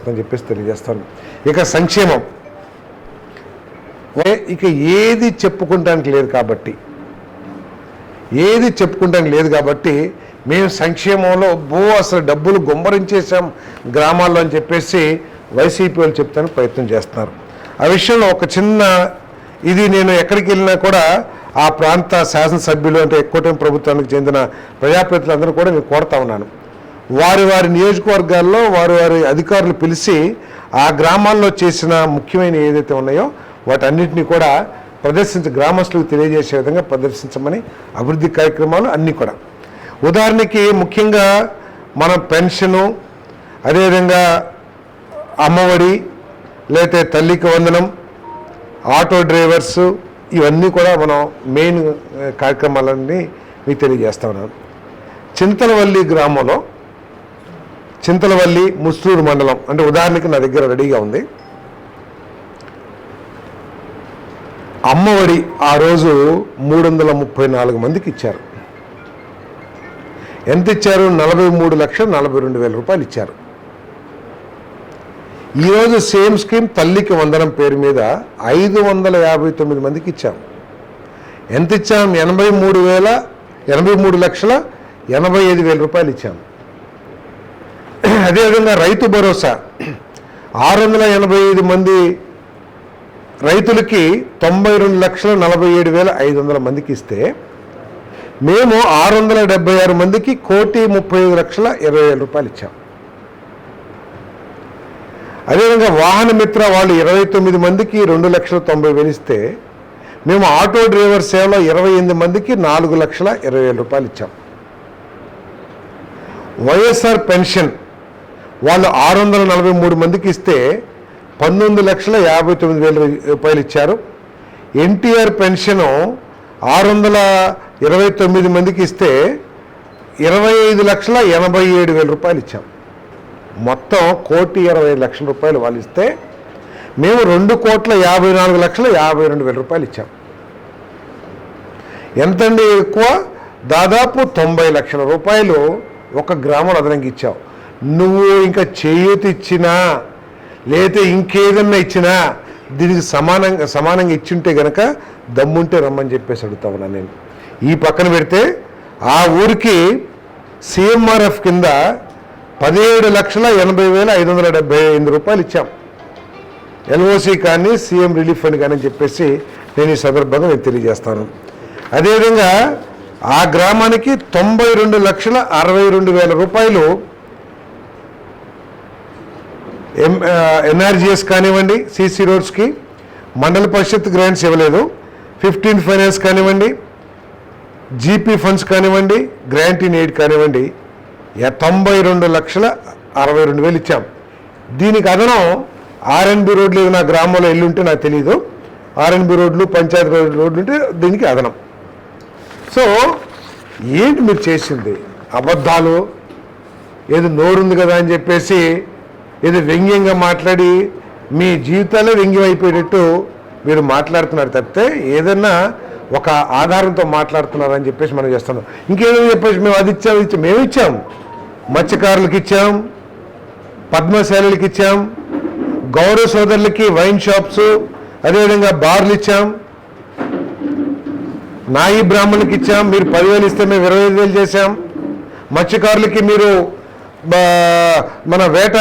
జరుగుతుందని చెప్పేసి తెలియజేస్తాను. ఇక సంక్షేమం ఇక ఏది చెప్పుకుంటానికి లేదు కాబట్టి మేము సంక్షేమంలో అసలు డబ్బులు గుమ్మరించేసాం గ్రామాల్లో అని చెప్పేసి వైసీపీ వాళ్ళు చెప్తానికి ప్రయత్నం చేస్తున్నారు. ఆ విషయంలో ఒక చిన్న ఇది నేను ఎక్కడికి వెళ్ళినా కూడా ఆ ప్రాంత శాసనసభ్యులు అంటే కూటమి ప్రభుత్వానికి చెందిన ప్రజాప్రతినిధులందరూ కూడా నేను కోరుతా ఉన్నాను, వారి నియోజకవర్గాల్లో వారి అధికారులు పిలిచి ఆ గ్రామాల్లో చేసిన ముఖ్యమైన ఏదైతే ఉన్నాయో వాటన్నిటిని కూడా గ్రామస్తులకు తెలియజేసే విధంగా ప్రదర్శించమని అభివృద్ధి కార్యక్రమాలు అన్నీ కూడా. ఉదాహరణకి ముఖ్యంగా మనం పెన్షను, అదేవిధంగా అమ్మఒడి, లేకపోతే తల్లికి వందనం, ఆటో డ్రైవర్సు, ఇవన్నీ కూడా మనం మెయిన్ కార్యక్రమాలన్నీ మీకు తెలియజేస్తా ఉన్నాను. చింతలవల్లి గ్రామంలో, చింతలవల్లి ముస్తూరు మండలం అంటే ఉదాహరణకి నా దగ్గర రెడీగా ఉంది. అమ్మఒడి ఆ రోజు 334 మందికి ఇచ్చారు. ఎంత ఇచ్చారు? 43,42,000 రూపాయలు ఇచ్చారు. ఈరోజు సేమ్ స్కీమ్ తల్లికి వందనం పేరు మీద 559 మందికి ఇచ్చాం. ఎంత ఇచ్చాం? 83,85,000 రూపాయలు ఇచ్చాం. అదేవిధంగా రైతు భరోసా 685 మంది రైతులకి 92,47,500 మందికి ఇస్తే మేము 676 మందికి 1,35,20,000 రూపాయలు ఇచ్చాం. అదేవిధంగా వాహన మిత్ర వాళ్ళు 29 మందికి 2,90,000 ఇస్తే మేము ఆటో డ్రైవర్ సేవలో 28 మందికి 4,20,000 రూపాయలు ఇచ్చాం. వైఎస్ఆర్ పెన్షన్ వాళ్ళు 643 మందికి ఇస్తే 19,59,000 రూపాయలు ఇచ్చారు. ఎన్టీఆర్ పెన్షను 629 మందికి ఇస్తే 25,87,000 రూపాయలు ఇచ్చాం. మొత్తం 1,20,00,000 రూపాయలు వాళ్ళు ఇస్తే మేము 2,54,52,000 రూపాయలు ఇచ్చాం. ఎంతండి ఎక్కువ? దాదాపు 90 లక్షల రూపాయలు ఒక గ్రామంలో అదనంగా ఇచ్చావు. నువ్వు ఇంకా చేయూత ఇచ్చినా లేతే ఇంకేదన్నా ఇచ్చినా దీనికి సమానంగా ఇచ్చింటే గనక దమ్ముంటే రమ్మని చెప్పేసి అడుగుతా ఉన్నాను నేను. ఈ పక్కన పెడితే ఆ ఊరికి సిఎంఆర్ఎఫ్ కింద 17,80,575 రూపాయలు ఇచ్చాం. ఎల్ఓసి కానీ సీఎం రిలీఫ్ ఫండ్ కానీ అని చెప్పేసి నేను ఈ సందర్భంగా నేను తెలియజేస్తాను. అదేవిధంగా ఆ గ్రామానికి 92,62,000 రూపాయలు ఎన్ఆర్జీఎస్ కానివ్వండి, సిసి రోడ్స్కి, మండల పరిషత్ గ్రాంట్స్ ఇవ్వలేదు, 15 ఫైనాన్స్ కానివ్వండి, జీపీ ఫండ్స్ కానివ్వండి, గ్రాంట్ ఇన్ ఎయిడ్ కానివ్వండి, 92,62,000 ఇచ్చాం. దీనికి అదనం ఆర్ఎన్బి రోడ్లు నా గ్రామంలో ఎల్లుంటే నాకు తెలీదు, ఆర్ఎన్బి రోడ్లు పంచాయతీ రోడ్లు ఉంటే దీనికి అదనం. సో ఏంటి మీరు చేసింది? అబద్ధాలు, ఏదో నోరుంది కదా అని చెప్పేసి ఏదో వ్యంగ్యంగా మాట్లాడి మీ జీవితాలే వ్యంగ్యం అయిపోయేటట్టు మీరు మాట్లాడుతున్నారు తప్పితే ఏదన్నా ఒక ఆధారంతో మాట్లాడుతున్నారని చెప్పేసి మనం చేస్తున్నాం. ఇంకేదో చెప్పేసి మేము అది ఇచ్చాం, మేము ఇచ్చాం, మత్స్యకారులకు ఇచ్చాం, పద్మశాలకి ఇచ్చాం, గౌరవ సోదరులకి వైన్ షాప్స్, అదేవిధంగా బార్లు ఇచ్చాం, నాయి బ్రాహ్మణులకి ఇచ్చాం. మీరు 10,000 ఇస్తే మేము 25,000 చేశాం. మత్స్యకారులకి మీరు మన వేట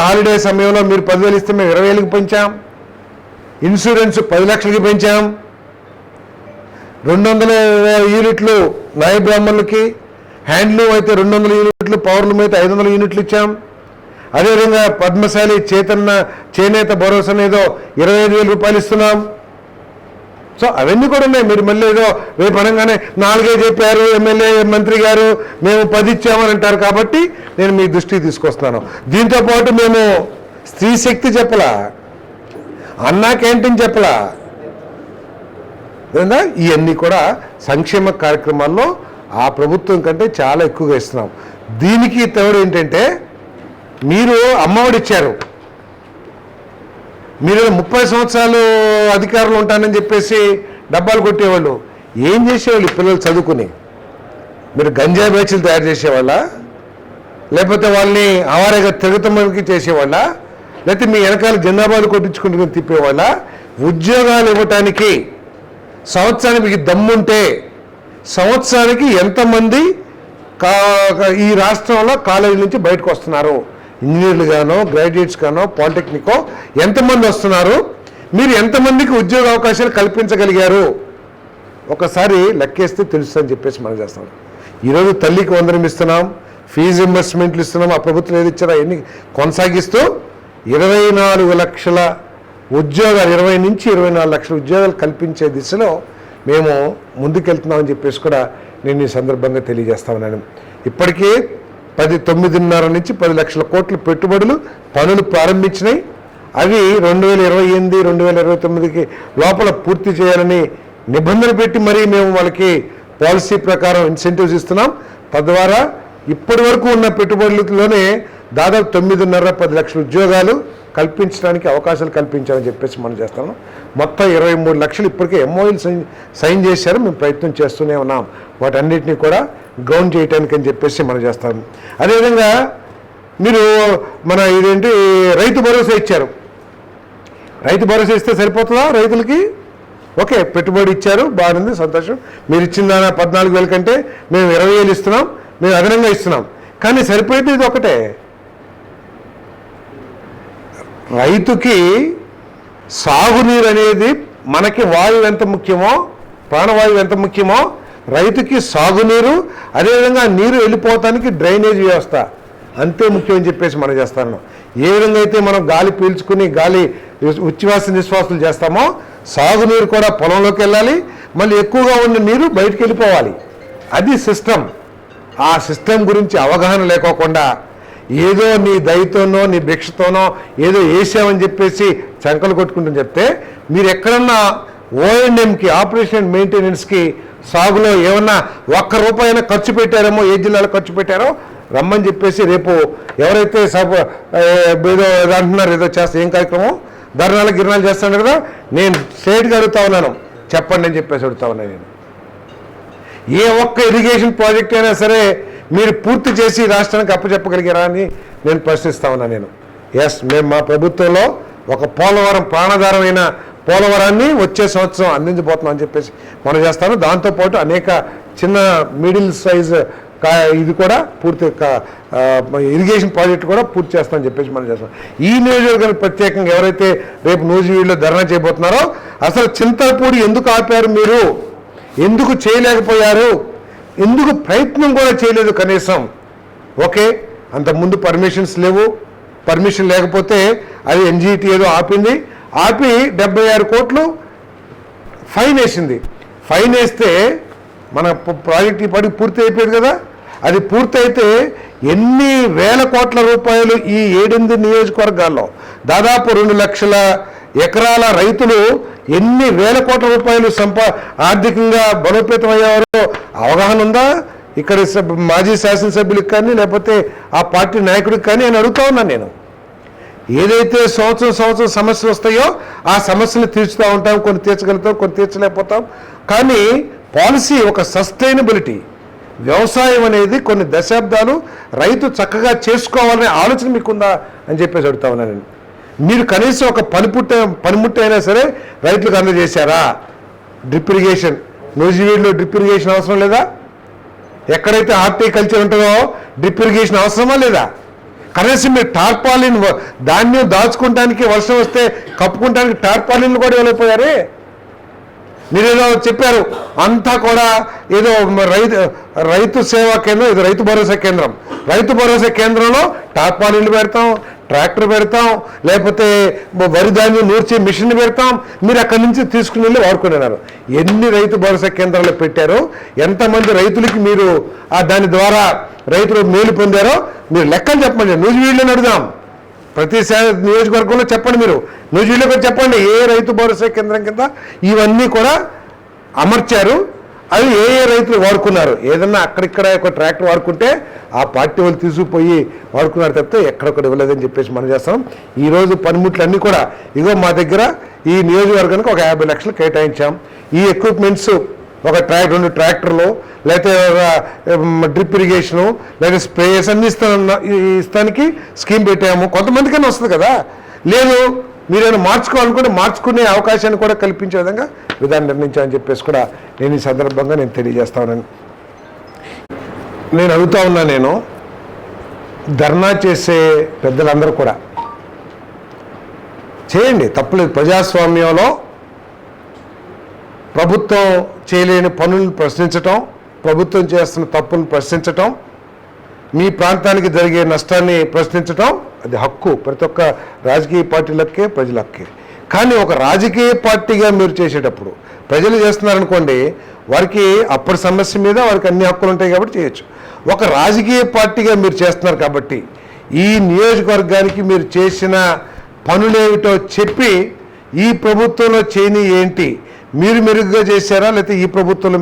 హాలిడే సమయంలో మీరు 10,000 ఇస్తే మేము 20,000కి పెంచాం. ఇన్సూరెన్స్ 10 లక్షలకి పెంచాం. 200 యూనిట్లు నాయ బ్రాహ్మణులకి, హ్యాండ్లూమ్ అయితే 200 యూనిట్లు, పవర్లూమ్ అయితే 500 యూనిట్లు ఇచ్చాం. అదేవిధంగా పద్మశాలి చేనేత భరోసా ఏదో 25,000 రూపాయలు ఇస్తున్నాం. సో అవన్నీ కూడా ఉన్నాయి. మీరు మళ్ళీ ఏదో రేపు అనగానే 4 చెప్పారు ఎమ్మెల్యే మంత్రి గారు, మేము 10 ఇచ్చామని అంటారు. కాబట్టి నేను మీ దృష్టికి తీసుకొస్తున్నాను. దీంతోపాటు మేము స్త్రీ శక్తి చెప్పలా, అన్నా క్యాంటీన్ చెప్పలా, ఇవన్నీ కూడా సంక్షేమ కార్యక్రమాల్లో ఆ ప్రభుత్వం కంటే చాలా ఎక్కువగా ఇస్తున్నాం. దీనికి తోడు ఏంటంటే మీరు అమ్మఒడి ఇచ్చారు, మీరు 30 సంవత్సరాలు అధికారులు ఉంటానని చెప్పేసి డబ్బాలు కొట్టేవాళ్ళు. ఏం చేసేవాళ్ళు పిల్లలు చదువుకుని? మీరు గంజాయి బ్యాచ్లు తయారు చేసేవాళ్ళ, లేకపోతే వాళ్ళని అవారేగా తిరుగుతమ్మకి చేసేవాళ్ళ, లేకపోతే మీ వెనకాల జిందాబాద్ కొట్టించుకుంటున్న తిప్పేవాళ్ళ ఉద్యోగాలు ఇవ్వటానికి సంవత్సరానికి మీకు దమ్ముంటే సంవత్సరానికి ఎంతమంది ఈ రాష్ట్రంలో కాలేజీ నుంచి బయటకు వస్తున్నారు, ఇంజనీర్లు గానో గ్రాడ్యుయేట్స్ గానో పాలిటెక్నికో ఎంతమంది వస్తున్నారు, మీరు ఎంతమందికి ఉద్యోగ అవకాశాలు కల్పించగలిగారు ఒకసారి లెక్కేస్తే తెలుస్తుందని చెప్పేసి మనం చేస్తాం. ఈరోజు తల్లికి వందనం ఇస్తున్నాం, ఫీజు రింబర్స్మెంట్లు ఇస్తున్నాం, ఆ ప్రభుత్వం ఏది ఇచ్చారో అవన్నీ కొనసాగిస్తూ 24 లక్షల ఉద్యోగాలు 20 నుంచి 24 లక్షల ఉద్యోగాలు కల్పించే దిశలో మేము ముందుకెళ్తున్నామని చెప్పేసి కూడా నేను ఈ సందర్భంగా తెలియజేస్తా ఉన్నాను. ఇప్పటికే 9.5 నుంచి 10 లక్షల కోట్ల పెట్టుబడులు పనులు ప్రారంభించినాయి. అవి 2028, 2029కి లోపల పూర్తి చేయాలని నిబంధన పెట్టి మరీ మేము వాళ్ళకి పాలసీ ప్రకారం ఇన్సెంటివ్స్ ఇస్తున్నాం. తద్వారా ఇప్పటి వరకు ఉన్న పెట్టుబడులలోనే దాదాపు 9.5-10 లక్షల ఉద్యోగాలు కల్పించడానికి అవకాశాలు కల్పించాలని చెప్పేసి మనం చేస్తాము. మొత్తం 23 లక్షలు ఇప్పటికే ఎంఓయూలు సైన్ చేశారు. మేము ప్రయత్నం చేస్తూనే ఉన్నాం వాటన్నిటిని కూడా గ్రౌండ్ చేయడానికి అని చెప్పేసి మనం చేస్తాము. అదేవిధంగా మీరు మన ఇదేంటి రైతు భరోసా ఇచ్చారు. రైతు భరోసా ఇస్తే సరిపోతుందా రైతులకి? ఓకే, పెట్టుబడి ఇచ్చారు, బాగుంది, సంతోషం. మీరు ఇచ్చిన దాని 14,000 కంటే మేము 20,000 ఇస్తున్నాం, మేము అదనంగా ఇస్తున్నాం. కానీ సరిపోయేది ఇది ఒకటే. రైతుకి సాగునీరు అనేది మనకి వాయువు ఎంత ముఖ్యమో, ప్రాణవాయువు ఎంత ముఖ్యమో, రైతుకి సాగునీరు, అదేవిధంగా నీరు వెళ్ళిపోవటానికి డ్రైనేజ్ వ్యవస్థ అంతే ముఖ్యం అని చెప్పేసి మనం చేస్తాను. ఏ విధంగా అయితే మనం గాలి పీల్చుకుని గాలి ఉచ్ఛ్వాస నిశ్వాసాలు చేస్తామో సాగునీరు కూడా పొలంలోకి వెళ్ళాలి, మళ్ళీ ఎక్కువగా ఉన్న నీరు బయటికి వెళ్ళిపోవాలి. అది సిస్టమ్. ఆ సిస్టమ్ గురించి అవగాహన లేకోకుండా ఏదో నీ దయతోనో నీ భిక్షతోనో ఏదో వేసామని చెప్పేసి చంకలు కొట్టుకుంటని చెప్తే మీరు ఎక్కడన్నా ఓఎన్ఎంకి ఆపరేషన్ అండ్ మెయింటెనెన్స్కి సాగులో ఏమన్నా ₹1 ఖర్చు పెట్టారేమో, ఏ జిల్లాలో ఖర్చు పెట్టారో రమ్మని చెప్పేసి రేపు ఎవరైతే ఏదో అంటున్నారు ఏదో చేస్తే ఏం కార్యక్రమం ధర్నాలు గిరణాలు చేస్తాను కదా, నేను స్ట్రైట్గా అడుగుతా ఉన్నాను, చెప్పండి అని చెప్పేసి అడుగుతా ఉన్నాను. నేను ఏ ఒక్క ఇరిగేషన్ ప్రాజెక్ట్ అయినా సరే మీరు పూర్తి చేసి రాష్ట్రానికి అప్పచెప్పగలిగారా అని నేను ప్రశ్నిస్తా ఉన్నాను. నేను మేము మా ప్రభుత్వంలో ఒక పోలవరం ప్రాణాధారమైన పోలవరాన్ని వచ్చే సంవత్సరం అందించబోతున్నాం అని చెప్పేసి మనం చేస్తాను. దాంతోపాటు అనేక చిన్న మిడిల్ సైజ్ ఇది కూడా పూర్తి ఇరిగేషన్ ప్రాజెక్ట్ కూడా పూర్తి చేస్తామని చెప్పేసి మనం చేస్తాం. ఈ నియోజకవర్గానికి ప్రత్యేకంగా ఎవరైతే రేపు నూజివీడులో ధర్నా చేయబోతున్నారో అసలు చింతలపూడి ఎందుకు ఆపారు, మీరు ఎందుకు చేయలేకపోయారు, ఎందుకు ప్రయత్నం కూడా చేయలేదు కనీసం? ఓకే, అంతకుముందు పర్మిషన్స్ లేవు, పర్మిషన్ లేకపోతే అది ఎన్జిటి ఏదో ఆపింది, ఆపి 76 కోట్లు ఫైన్ వేసింది. ఫైన్ వేస్తే మన ప్రాజెక్ట్ ఈ పడి పూర్తి అయిపోయింది కదా. అది పూర్తయితే ఎన్ని వేల కోట్ల రూపాయలు ఈ 7 నియోజకవర్గాల్లో దాదాపు 2 లక్షల ఎకరాల రైతులు ఎన్ని వేల కోట్ల రూపాయలు ఆర్థికంగా బలోపేతం అయ్యేవారో అవగాహన ఉందా? ఇక్కడ మాజీ శాసనసభ్యులకు కానీ లేకపోతే ఆ పార్టీ నాయకుడికి కానీ అని అడుగుతా ఉన్నాను నేను. ఏదైతే సంవత్సరం సమస్యలు వస్తాయో ఆ సమస్యలు తీర్చుతూ ఉంటాం, కొన్ని తీర్చగలుగుతాం, కొన్ని తీర్చలేకపోతాం. కానీ పాలసీ ఒక సస్టైనబిలిటీ, వ్యవసాయం అనేది కొన్ని దశాబ్దాలు రైతు చక్కగా చేసుకోవాలనే ఆలోచన మీకుందా అని చెప్పేసి అడుగుతా ఉన్నాను నేను. మీరు కనీసం ఒక పనిముట్టు అయినా సరే రైతులకు అందజేశారా? డ్రిప్ ఇరిగేషన్, నూజివీడులో డ్రిప్ ఇరిగేషన్ అవసరం లేదా? ఎక్కడైతే హార్టికల్చర్ ఉంటుందో డ్రిప్ ఇరిగేషన్ అవసరమా లేదా? కనీసం మీరు టార్పాలిన్ ధాన్యం దాచుకోవడానికి వర్షం వస్తే కప్పుకోవడానికి టార్పాలిన్లు కూడా వెళ్ళిపోయారే. మీరేదో చెప్పారు అంతా కూడా ఏదో రైతు సేవా కేంద్రం, ఇది రైతు భరోసా కేంద్రం. రైతు భరోసా కేంద్రంలో టార్పాలిన్లు పెడతాం, ట్రాక్టర్ పెడతాం, లేకపోతే వరి ధాన్యం నూర్చే మిషన్ పెడతాం. మీరు అక్కడి నుంచి తీసుకుని వెళ్ళి వాడుకున్నారు. ఎన్ని రైతు భరోసా కేంద్రాలు పెట్టారో, ఎంతమంది రైతులకి మీరు దాని ద్వారా రైతులు మేలు పొందారో మీరు లెక్కలు చెప్పండి. నూజివీడులో అడుగుదాం, ప్రతి నియోజకవర్గంలో చెప్పండి, మీరు నూజివీడులో కూడా చెప్పండి ఏ రైతు భరోసా కేంద్రం కింద ఇవన్నీ కూడా అమర్చారు, అవి ఏ రైతులు వాడుకున్నారు. ఏదన్నా అక్కడిక్కడ ఒక ట్రాక్టర్ వాడుకుంటే ఆ పార్టీ వాళ్ళు తీసుకుపోయి వాడుకున్నారు తప్పితే ఎక్కడొక్కడ ఇవ్వలేదని చెప్పేసి మనం చేస్తాం. ఈరోజు పనిముట్లన్నీ కూడా ఇగో మా దగ్గర ఈ నియోజకవర్గానికి ఒక 50 లక్షలు కేటాయించాం. ఈ ఎక్విప్మెంట్స్ ఒక 2 ట్రాక్టర్లు, లేకపోతే డ్రిప్ ఇరిగేషను, లేదా స్ప్రేయర్స్ అన్ని ఇస్తానికి స్కీమ్ పెట్టాము. కొంతమందికైనా వస్తుంది కదా. లేదు మీరేమైనా మార్చుకోవాలనుకుంటే మార్చుకునే అవకాశాన్ని కూడా కల్పించే విధంగా విధానం నిర్ణయించాలని చెప్పేసి కూడా నేను ఈ సందర్భంగా నేను తెలియజేస్తా ఉన్నాను. నేను అడుగుతా ఉన్నా, నేను ధర్నా చేసే పెద్దలందరూ కూడా చేయండి, తప్పులేదు. ప్రజాస్వామ్యంలో ప్రభుత్వం చేయలేని పనులను ప్రశ్నించటం, ప్రభుత్వం చేస్తున్న తప్పులను ప్రశ్నించటం, మీ ప్రాంతానికి జరిగే నష్టాన్ని ప్రశ్నించటం అది హక్కు, ప్రతి ఒక్క రాజకీయ పార్టీలకే ప్రజల హక్కే. కానీ ఒక రాజకీయ పార్టీగా మీరు చేసేటప్పుడు ప్రజలు చేస్తున్నారనుకోండి, వారికి అప్పటి సమస్య మీద వారికి అన్ని హక్కులు ఉంటాయి కాబట్టి చేయొచ్చు. ఒక రాజకీయ పార్టీగా మీరు చేస్తున్నారు కాబట్టి ఈ నియోజకవర్గానికి మీరు చేసిన పనులేమిటో చెప్పి ఈ ప్రభుత్వంలో చేయని ఏంటి, మీరు మెరుగుగా చేశారా లేకపోతే ఈ ప్రభుత్వంలో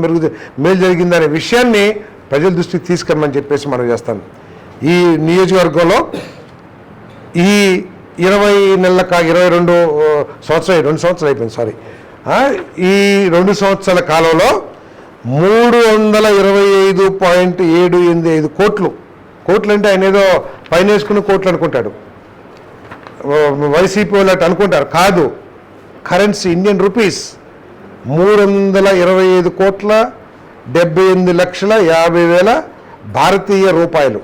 మేలు జరిగిందా అనే విషయాన్ని ప్రజల దృష్టికి తీసుకెళ్ళమని చెప్పేసి మనం చేస్తాను. ఈ నియోజకవర్గంలో ఈ 22 సంవత్సరాలు అయిపోయింది, సారీ, ఈ 2 సంవత్సరాల కాలంలో 325.785 కోట్లు అంటే ఆయన ఏదో పైన వేసుకున్న కోట్లు అనుకుంటాడు, వైసీపీ వాళ్ళు అనుకుంటారు, కాదు, కరెన్సీ ఇండియన్ రూపీస్ 325,78,50,000 భారతీయ రూపాయలు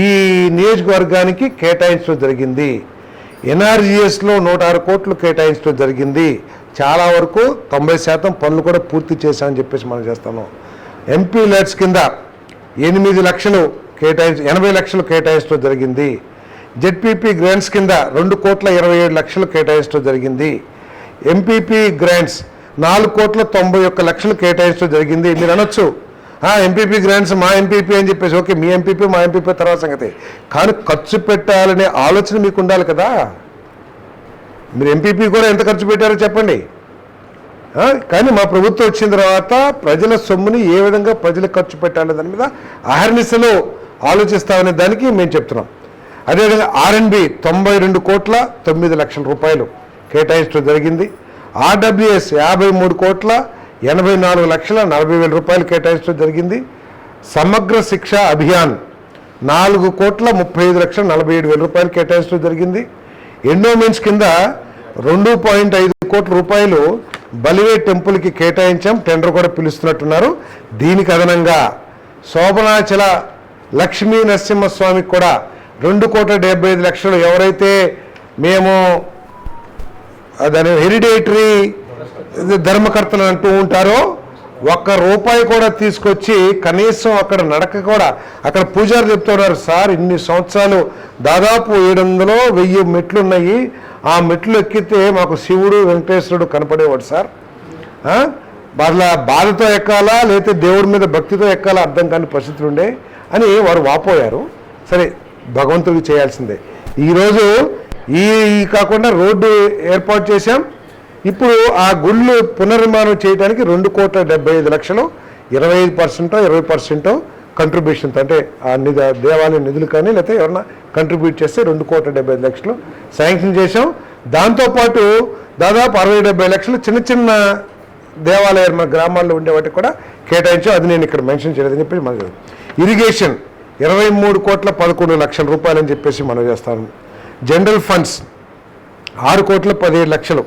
ఈ నియోజకవర్గానికి కేటాయించడం జరిగింది. ఎన్ఆర్జీఎస్లో 106 కోట్లు కేటాయించడం జరిగింది. చాలా వరకు 90% పనులు కూడా పూర్తి చేశామని చెప్పేసి మనం చేస్తాము. ఎంపీ ల్యాడ్స్ కింద 8 లక్షలు 80 లక్షలు కేటాయించడం జరిగింది. జెడ్పీపీ గ్రాంట్స్ కింద 2,27,00,000 కేటాయించడం జరిగింది. ఎంపీపీ గ్రాంట్స్ 4,91,00,000 కేటాయించడం జరిగింది. మీరు అనొచ్చు, ఎంపీపీ గ్రాంట్స్ మా ఎంపీపీ అని చెప్పేసి, ఓకే, మీ ఎంపీపీ మా ఎంపీపీ తర్వాత సంగతి, కానీ ఖర్చు పెట్టాలనే ఆలోచన మీకు ఉండాలి కదా. మీరు ఎంపీపీ కూడా ఎంత ఖర్చు పెట్టారో చెప్పండి. కానీ మా ప్రభుత్వం వచ్చిన తర్వాత ప్రజల సొమ్ముని ఏ విధంగా ప్రజలకు ఖర్చు పెట్టాలనే దాని మీద అహర్నిశలో ఆలోచిస్తామనే దానికి మేము చెప్తున్నాం. అదేవిధంగా ఆర్ఎండ్బి 92,09,00,000 రూపాయలు కేటాయించడం జరిగింది. ఆర్డబ్ల్యూఎస్ 53,84,40,000 రూపాయలు కేటాయించడం జరిగింది. సమగ్ర శిక్ష అభియాన్ 4,35,47,000 రూపాయలు కేటాయించడం జరిగింది. ఎండోమెంట్స్ కింద 2.5 కోట్ల రూపాయలు బలివే టెంపుల్కి కేటాయించాం, టెండర్ కూడా పిలుస్తున్నట్టున్నారు. దీనికి అదనంగా శోభనాచల లక్ష్మీ నరసింహస్వామికి కూడా 2,75,00,000 ఎవరైతే మేము దాని హెరిడేటరీ ధర్మకర్తలు అంటూ ఉంటారో ₹1 కూడా తీసుకొచ్చి కనీసం అక్కడ నడక కూడా, అక్కడ పూజారు చెప్తున్నారు, సార్ ఇన్ని సంవత్సరాలు దాదాపు 700-1000 మెట్లు ఉన్నాయి, ఆ మెట్లు ఎక్కితే మాకు శివుడు వెంకటేశ్వరుడు కనపడేవాడు సార్, బాధతో ఎక్కాలా లేకపోతే దేవుడి మీద భక్తితో ఎక్కాలా అర్థం కాని పరిస్థితులు ఉండే అని వారు వాపోయారు. సరే, భగవంతుడికి చేయాల్సిందే. ఈరోజు ఈ కాకుండా రోడ్డు ఏర్పాటు చేశాం. ఇప్పుడు ఆ గుళ్ళు పునర్నిర్మాణం చేయడానికి 2,75,00,000 25% 20% కంట్రిబ్యూషన్తో, అంటే ఆ దేవాలయ నిధులు కానీ లేకపోతే ఎవరన్నా కంట్రిబ్యూట్ చేస్తే 2,75,00,000 శాంక్షన్ చేశాం. దాంతోపాటు దాదాపు 60-70 చిన్న చిన్న దేవాలయాలు మన గ్రామాల్లో ఉండే వాటికి కూడా కేటాయించాం. అది నేను ఇక్కడ మెన్షన్ చేయలేదని చెప్పి మనకు. ఇరిగేషన్ 23,11,00,000 రూపాయలు అని చెప్పేసి మనం చేస్తాను. General funds 6,17,00,000,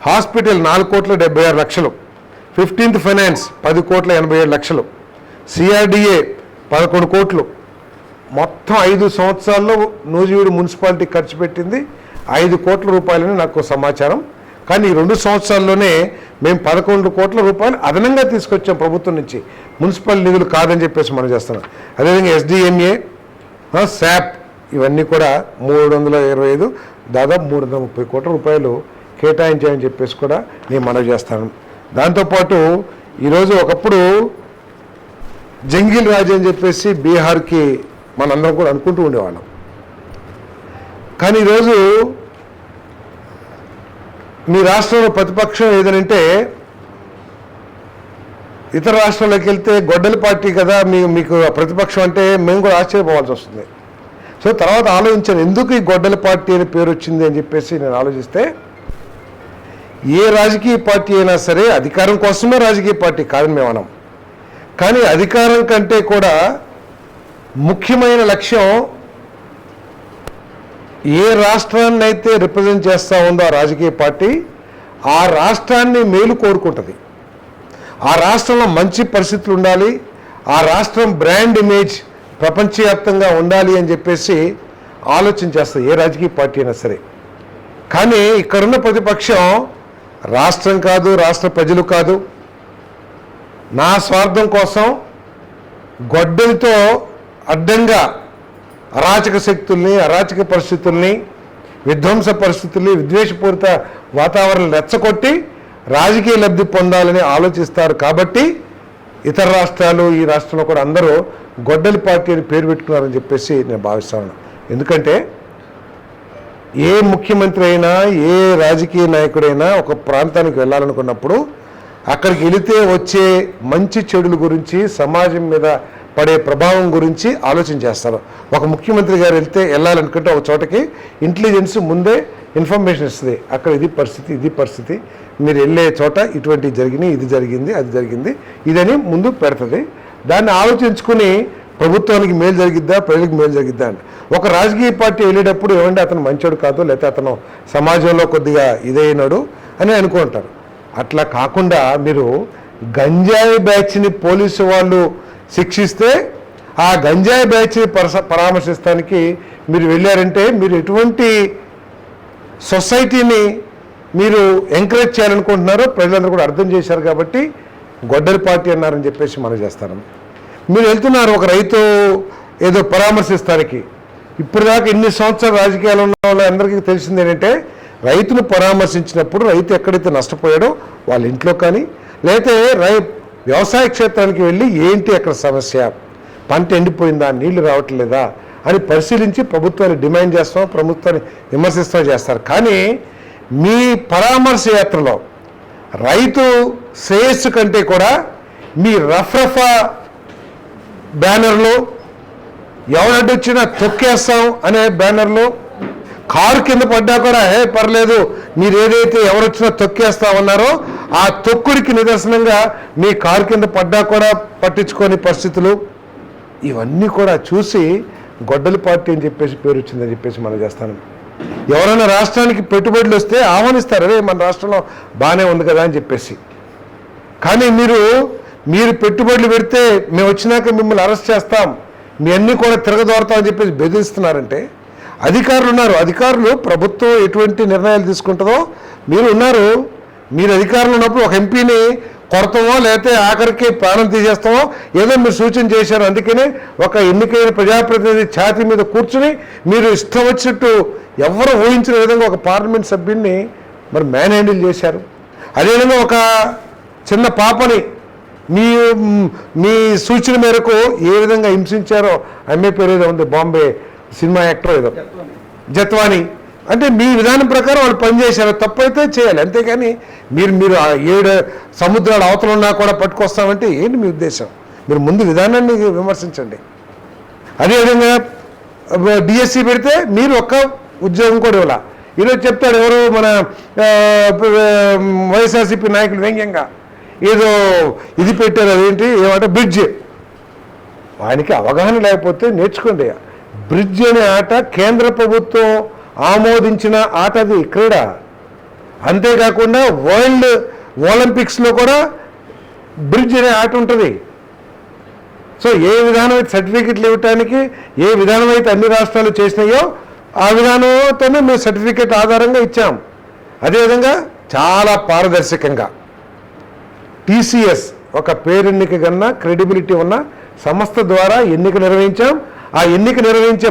hospital 4,76,00,000, 15th finance 10,87,00,000, CRDA 11 కోట్లు. మొత్తం 5 సంవత్సరాల్లో నూజివీడు మున్సిపాలిటీ ఖర్చు పెట్టింది 5 కోట్ల రూపాయలని నాకు సమాచారం. కానీ ఈ 2 సంవత్సరాల్లోనే మేము 11 కోట్ల రూపాయలు అదనంగా తీసుకొచ్చాం ప్రభుత్వం నుంచి, మున్సిపల్ నిధులు కాదని చెప్పేసి మనం చేస్తున్నాం. అదేవిధంగా ఎస్డిఎంఏ, శాప్ ఇవన్నీ కూడా 325 దాదాపు 330 కోట్ల రూపాయలు కేటాయించాయని చెప్పేసి కూడా నేను మనవి చేస్తాను. దాంతోపాటు ఈరోజు ఒకప్పుడు జంగిల్ రాజు అని చెప్పేసి బీహార్కి మనందరం కూడా అనుకుంటూ ఉండేవాళ్ళం. కానీ ఈరోజు మీ రాష్ట్రంలో ప్రతిపక్షం ఏదనంటే ఇతర రాష్ట్రాల్లోకి వెళ్తే గొడ్డలి పార్టీ కదా మీకు ప్రతిపక్షం అంటే మేము కూడా ఆశ్చర్యపోవాల్సి వస్తుంది. సో తర్వాత ఆలోచించాను, ఎందుకు ఈ గొడ్డలి పార్టీ అని పేరు వచ్చింది అని చెప్పేసి నేను ఆలోచిస్తే, ఏ రాజకీయ పార్టీ అయినా సరే అధికారం కోసమే రాజకీయ పార్టీ కాదని మేము అన్నాం. కానీ అధికారం కంటే కూడా ముఖ్యమైన లక్ష్యం ఏ రాష్ట్రాన్ని అయితే రిప్రజెంట్ చేస్తూ ఉందో ఆ రాజకీయ పార్టీ ఆ రాష్ట్రాన్ని మేలు కోరుకుంటుంది. ఆ రాష్ట్రంలో మంచి పరిస్థితులు ఉండాలి, ఆ రాష్ట్రం బ్రాండ్ ఇమేజ్ ప్రపంచవ్యాప్తంగా ఉండాలి అని చెప్పేసి ఆలోచన చేస్తుంది ఏ రాజకీయ పార్టీ అయినా సరే. కానీ ఇక్కడున్న ప్రతిపక్షం రాష్ట్రం కాదు, రాష్ట్ర ప్రజలు కాదు, నా స్వార్థం కోసం గొడ్డలితో అడ్డంగా అరాచక శక్తుల్ని, అరాచక పరిస్థితుల్ని, విధ్వంస పరిస్థితుల్ని, విద్వేషపూరిత వాతావరణం రెచ్చగొట్టి రాజకీయ లబ్ధి పొందాలని ఆలోచిస్తారు. కాబట్టి ఇతర రాష్ట్రాలు, ఈ రాష్ట్రంలో కూడా అందరూ గొడ్డలి పార్టీ అని పేరు పెట్టుకున్నారని చెప్పేసి నేను భావిస్తాను. ఎందుకంటే ఏ ముఖ్యమంత్రి అయినా, ఏ రాజకీయ నాయకుడైనా ఒక ప్రాంతానికి వెళ్ళాలనుకున్నప్పుడు అక్కడికి వెళితే వచ్చే మంచి చెడుల గురించి, సమాజం మీద పడే ప్రభావం గురించి ఆలోచన చేస్తారు. ఒక ముఖ్యమంత్రి గారు వెళ్ళాలనుకుంటే ఒక చోటకి ఇంటెలిజెన్స్ ముందే ఇన్ఫర్మేషన్ ఇస్తుంది, అక్కడ ఇది పరిస్థితి, ఇది పరిస్థితి, మీరు వెళ్ళే చోట ఇటువంటి జరిగినాయి, ఇది జరిగింది, అది జరిగింది, ఇదని ముందు పెడుతుంది. దాన్ని ఆలోచించుకుని ప్రభుత్వానికి మేలు జరిగిద్దా, ప్రజలకు మేలు జరిగిద్దా అంటే ఒక రాజకీయ పార్టీ వెళ్ళేటప్పుడు ఏమంటే అతను మంచోడు కాదు, లేకపోతే అతను సమాజంలో కొద్దిగా ఇదైనాడు అని అనుకుంటారు. అట్లా కాకుండా మీరు గంజాయి బ్యాచ్ని పోలీసు వాళ్ళు శిక్షిస్తే ఆ గంజాయి బ్యాచ్ని పరామర్శిస్తానికి మీరు వెళ్ళారంటే మీరు ఎటువంటి సొసైటీని మీరు ఎంకరేజ్ చేయాలనుకుంటున్నారో ప్రజలందరూ కూడా అర్థం చేశారు. కాబట్టి గొడ్డలి పార్టీ అన్నారని చెప్పేసి మనం చేస్తాను. మీరు వెళ్తున్నారు ఒక రైతు ఏదో పరామర్శిస్తానికి. ఇప్పుడు దాకా ఇన్ని సంవత్సరాలు రాజకీయాలు ఉన్న వాళ్ళందరికీ తెలిసింది ఏంటంటే రైతును పరామర్శించినప్పుడు రైతు ఎక్కడైతే నష్టపోయాడో వాళ్ళ ఇంట్లో కానీ, లేకపోతే వ్యవసాయ క్షేత్రానికి వెళ్ళి ఏంటి అక్కడ సమస్య, పంట ఎండిపోయిందా, నీళ్లు రావట్లేదా అని పరిశీలించి ప్రభుత్వాన్ని డిమాండ్ చేస్తాం, ప్రభుత్వాన్ని విమర్శిస్తాం చేస్తారు. కానీ మీ పరామర్శ యాత్రలో రైతు శ్రేయస్సు కంటే కూడా మీ రఫ్రఫా బ్యానర్లో ఎవరడ్డొచ్చినా తొక్కేస్తాం అనే బ్యానర్లో కారు కింద పడ్డా కూడా పర్లేదు మీరు ఏదైతే ఎవరొచ్చినా తొక్కేస్తామన్నారో ఆ తొక్కుడికి నిదర్శనంగా మీ కారు కింద పడ్డా కూడా పట్టించుకోని పరిస్థితులు, ఇవన్నీ కూడా చూసి గొడ్డలి పార్టీ అని చెప్పేసి పేరు వచ్చిందని చెప్పేసి మనం చేస్తాను. ఎవరైనా రాష్ట్రానికి పెట్టుబడులు వస్తే ఆహ్వానిస్తారు, అరే మన రాష్ట్రంలో బాగానే ఉంది కదా అని చెప్పేసి. కానీ మీరు పెట్టుబడులు పెడితే మేము వచ్చినాక మిమ్మల్ని అరెస్ట్ చేస్తాం, మీ అన్నీ కూడా తిరగదోడతామని చెప్పేసి బెదిరిస్తున్నారంటే అధికారులు ఉన్నారు. అధికారులు ప్రభుత్వం ఎటువంటి నిర్ణయాలు తీసుకుంటుందో మీరు ఉన్నారు. మీరు అధికారులు ఉన్నప్పుడు ఒక ఎంపీని కొడతామో లేకపోతే ఆఖరికి ప్రాణం తీసేస్తామో ఏదో మీరు సూచన చేశారు. అందుకనే ఒక ఎన్నికైన ప్రజాప్రతినిధి ఛాతీ మీద కూర్చుని మీరు ఇష్టం వచ్చినట్టు ఎవరు ఊహించిన విధంగా ఒక పార్లమెంట్ సభ్యుడిని మరి మ్యాన్ హ్యాండిల్ చేశారు. అదేవిధంగా ఒక చిన్న పాపని మీ సూచన మేరకు ఏ విధంగా హింసించారో, అమ్మాయి పేరు ఏదో ఉంది, బాంబే సినిమా యాక్టర్ ఏదో జత్వాని, అంటే మీ విధానం ప్రకారం వాళ్ళు పనిచేశారు. తప్పైతే చేయాలి, అంతేగాని మీరు 7 సముద్రాల అవతల ఉన్నా కూడా పట్టుకొస్తామంటే ఏంటి మీ ఉద్దేశం? మీరు ముందు విధానాన్ని విమర్శించండి. అదేవిధంగా డిఎస్సి పెడితే మీరు ఒక్క ఉద్యోగం కూడా ఇవ్వాల. ఈరోజు చెప్తాడు ఎవరు మన వైఎస్ఆర్సీపీ నాయకులు వ్యంగ్యంగా ఏదో ఇది పెట్టారు, అదేంటి ఏమంటే బ్రిడ్జ్. ఆయనకి అవగాహన లేకపోతే నేర్చుకోండి. బ్రిడ్జ్ అనే ఆట కేంద్ర ప్రభుత్వం ఆమోదించిన ఆట, అది క్రీడ. అంతేకాకుండా వరల్డ్ ఒలింపిక్స్లో కూడా బ్రిడ్జ్ అనే ఆట ఉంటుంది. సో ఏ విధానం అయితే సర్టిఫికెట్లు ఇవ్వటానికి ఏ విధానం అయితే అన్ని రాష్ట్రాలు చేసినాయో ఆ విధానంతోనే మేము సర్టిఫికెట్ ఆధారంగా ఇచ్చాం. అదేవిధంగా చాలా పారదర్శకంగా టీసీఎస్ ఒక పేరెన్నిక కన్నా క్రెడిబిలిటీ ఉన్న సంస్థ ద్వారా ఎన్నిక నిర్వహించాం. ఆ ఎన్నిక నిర్వహించే